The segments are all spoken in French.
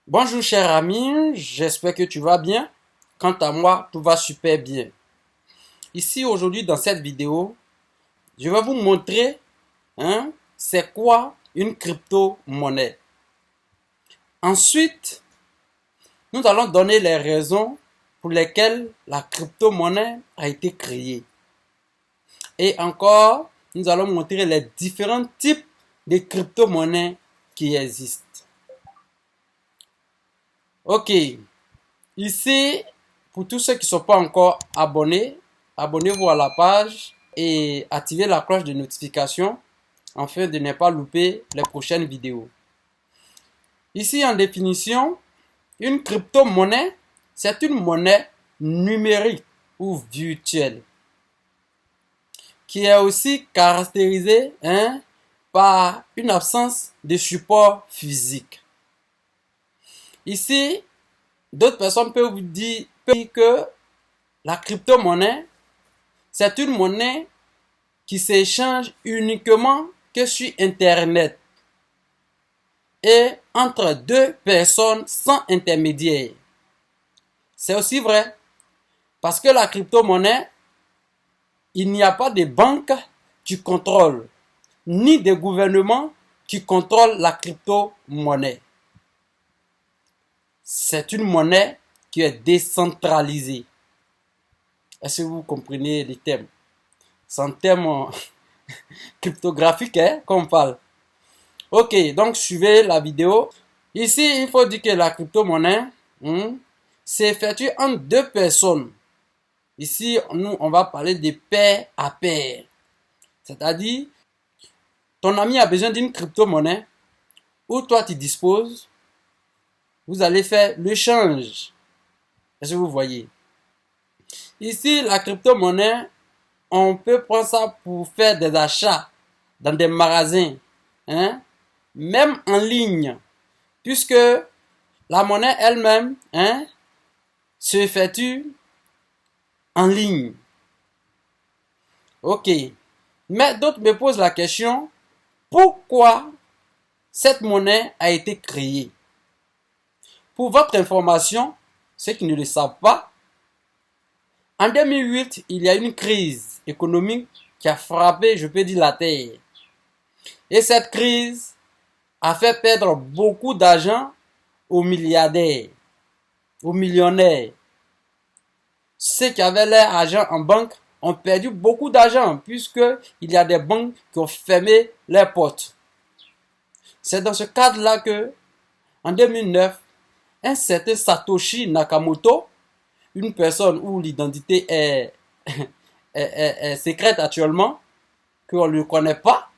Bonjour cher ami, j'espère que tu vas bien. Quant à moi, tout va super bien. Ici aujourd'hui dans cette vidéo, je vais vous montrer c'est quoi une crypto-monnaie. Ensuite, nous allons donner les raisons pour lesquelles la crypto-monnaie a été créée. Et encore, nous allons montrer les différents types de crypto-monnaies qui existent. Ok, ici, pour tous ceux qui ne sont pas encore abonnés, abonnez-vous à la page et activez la cloche de notification afin de ne pas louper les prochaines vidéos. Ici, en définition, une crypto-monnaie, c'est une monnaie numérique ou virtuelle qui est aussi caractérisée par une absence de support physique. Ici, d'autres personnes peuvent vous dire que la crypto-monnaie, c'est une monnaie qui s'échange uniquement que sur Internet et entre deux personnes sans intermédiaire. C'est aussi vrai parce que la crypto-monnaie, il n'y a pas de banque qui contrôle, ni de gouvernement qui contrôle la crypto-monnaie. C'est une monnaie qui est décentralisée. Est-ce que vous comprenez les thèmes? C'est un thème cryptographique qu'on parle. Ok, donc suivez la vidéo. Ici, il faut dire que la crypto-monnaie s'effectue entre deux personnes. Ici, nous, on va parler de pair à pair. C'est-à-dire, ton ami a besoin d'une crypto-monnaie où toi tu disposes. Vous allez faire l'échange. Est-ce que vous voyez? Ici, la crypto-monnaie, on peut prendre ça pour faire des achats dans des magasins, même en ligne, puisque la monnaie elle-même se effectue en ligne. Ok. Mais d'autres me posent la question, pourquoi cette monnaie a été créée? Pour votre information, ceux qui ne le savent pas, en 2008, il y a une crise économique qui a frappé, je peux dire, la Terre. Et cette crise a fait perdre beaucoup d'argent aux milliardaires, aux millionnaires. Ceux qui avaient leur argent en banque ont perdu beaucoup d'argent puisqu'il y a des banques qui ont fermé leurs portes. C'est dans ce cadre-là que, en 2009, un certain Satoshi Nakamoto, une personne où l'identité est secrète actuellement, qu'on ne le connaît pas,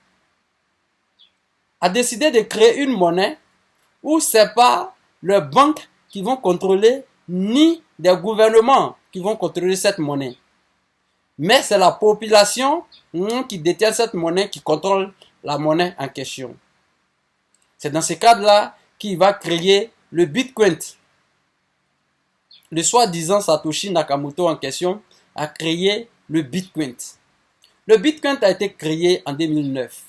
a décidé de créer une monnaie où ce n'est pas les banques qui vont contrôler, ni des gouvernements qui vont contrôler cette monnaie. Mais c'est la population qui détient cette monnaie, qui contrôle la monnaie en question. C'est dans ce cadre-là qu'il va créer le Bitcoin. Le soi-disant Satoshi Nakamoto en question a créé le Bitcoin. Le Bitcoin a été créé en 2009.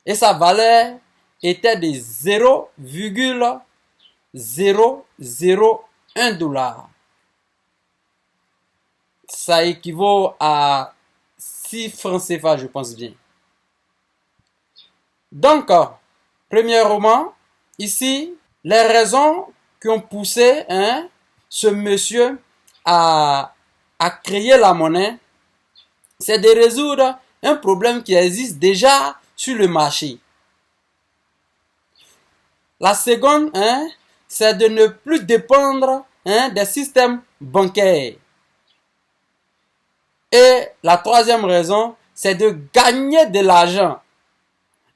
Et sa valeur était de 0,001 $. Ça équivaut à 6 francs CFA, je pense bien. Donc, premièrement, ici, les raisons qui ont poussé ce monsieur à créer la monnaie, c'est de résoudre un problème qui existe déjà sur le marché. La seconde, c'est de ne plus dépendre des systèmes bancaires. Et la troisième raison, c'est de gagner de l'argent.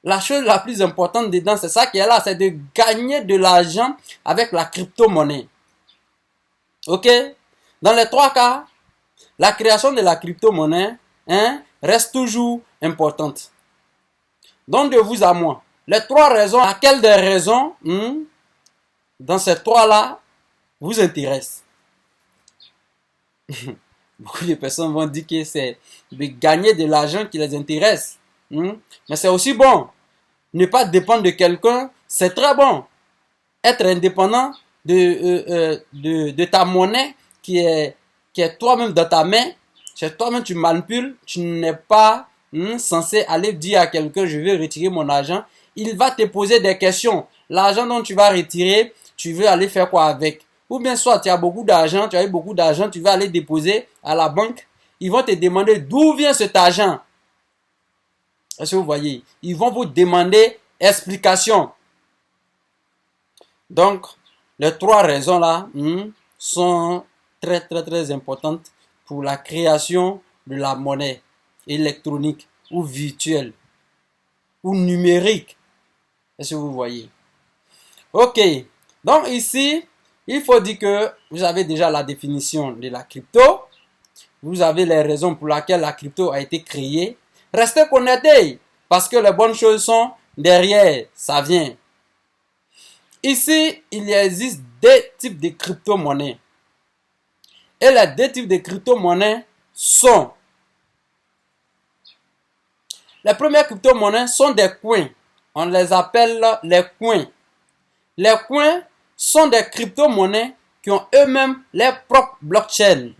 La chose la plus importante dedans, c'est ça qui est là, c'est de gagner de l'argent avec la crypto-monnaie. Ok? Dans les trois cas, la création de la crypto-monnaie reste toujours importante. Donc de vous à moi, les trois raisons, laquelle des raisons dans ces trois-là vous intéressent? Beaucoup de personnes vont dire que c'est de gagner de l'argent qui les intéresse. Mais c'est aussi bon. Ne pas dépendre de quelqu'un, c'est très bon. être indépendant de ta monnaie qui est toi-même dans ta main. C'est toi-même tu manipules. Tu n'es pas censé aller dire à quelqu'un je veux retirer mon argent. Il va te poser des questions. L'argent dont tu vas retirer, tu veux aller faire quoi avec? Ou bien soit tu as beaucoup d'argent, tu as eu beaucoup d'argent, tu vas aller déposer à la banque. Ils vont te demander d'où vient cet argent. Est-ce que vous voyez? Ils vont vous demander explication. Donc, les trois raisons là sont très importantes pour la création de la monnaie électronique ou virtuelle ou numérique. Est-ce que vous voyez? Ok. Donc ici, il faut dire que vous avez déjà la définition de la crypto. Vous avez les raisons pour lesquelles la crypto a été créée. Restez connectés parce que les bonnes choses sont derrière. Ça vient. Ici, il existe deux types de crypto-monnaies. Et les deux types de crypto-monnaies sont... Les premières crypto-monnaies sont des coins. On les appelle les coins. Les coins sont des crypto-monnaies qui ont eux-mêmes leurs propres blockchains.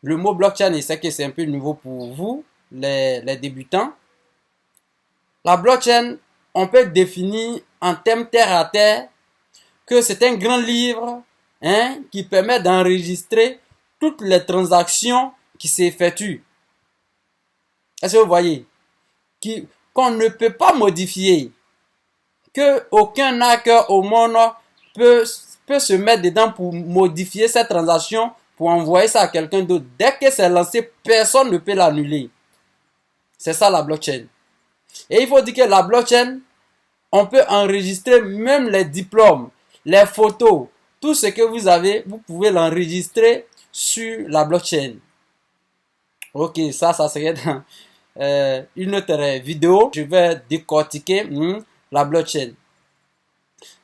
Le mot blockchain, je sais que c'est un peu nouveau pour vous, les débutants. La blockchain, on peut définir en termes terre à terre que c'est un grand livre qui permet d'enregistrer toutes les transactions qui s'effectuent. Est-ce que vous voyez? Qu'on ne peut pas modifier. Que aucun hacker au monde peut se mettre dedans pour modifier cette transaction, pour envoyer ça à quelqu'un d'autre. Dès que c'est lancé, personne ne peut l'annuler. C'est ça la blockchain. Et il faut dire que la blockchain, on peut enregistrer même les diplômes, les photos, tout ce que vous avez, vous pouvez l'enregistrer sur la blockchain. Ok, ça serait dans une autre vidéo. Je vais décortiquer la blockchain.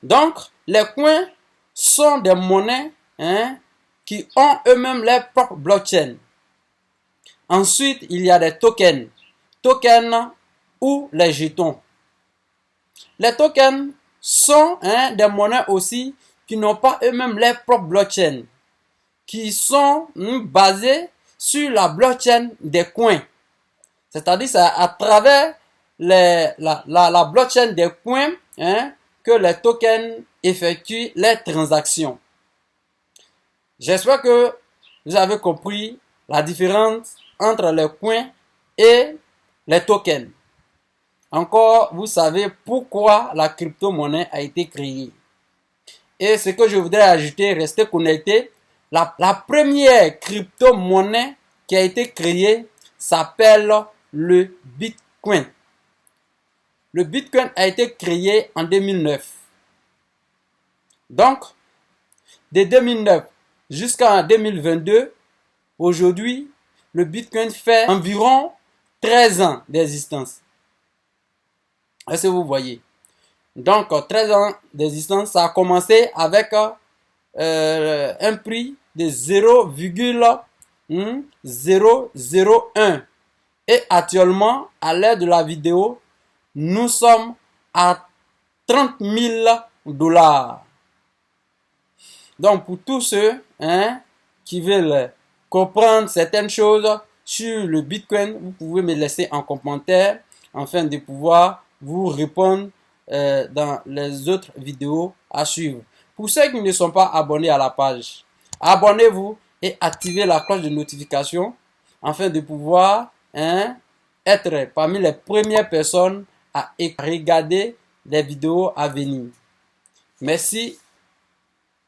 Donc, les coins sont des monnaies qui ont eux-mêmes leur propre blockchain. Ensuite, il y a des tokens. Tokens ou les jetons. Les tokens sont des monnaies aussi qui n'ont pas eux-mêmes leur propre blockchain, qui sont basées sur la blockchain des coins. C'est-à-dire c'est à travers la blockchain des coins que les tokens effectuent les transactions. J'espère que vous avez compris la différence entre les coins et les tokens. Encore, vous savez pourquoi la crypto-monnaie a été créée. Et ce que je voudrais ajouter, restez connectés. La première crypto-monnaie qui a été créée s'appelle le Bitcoin. Le Bitcoin a été créé en 2009. Donc, de 2009 jusqu'en 2022, aujourd'hui, le Bitcoin fait environ 13 ans d'existence. Est-ce que vous voyez? Donc, 13 ans d'existence, ça a commencé avec un prix de 0,001. Et actuellement, à l'heure de la vidéo, nous sommes à 30 000 $. Donc, pour tous ceux qui veulent comprendre certaines choses sur le Bitcoin, vous pouvez me laisser en commentaire afin de pouvoir vous répondre dans les autres vidéos à suivre. Pour ceux qui ne sont pas abonnés à la page, abonnez-vous et activez la cloche de notification afin de pouvoir être parmi les premières personnes à regarder les vidéos à venir. Merci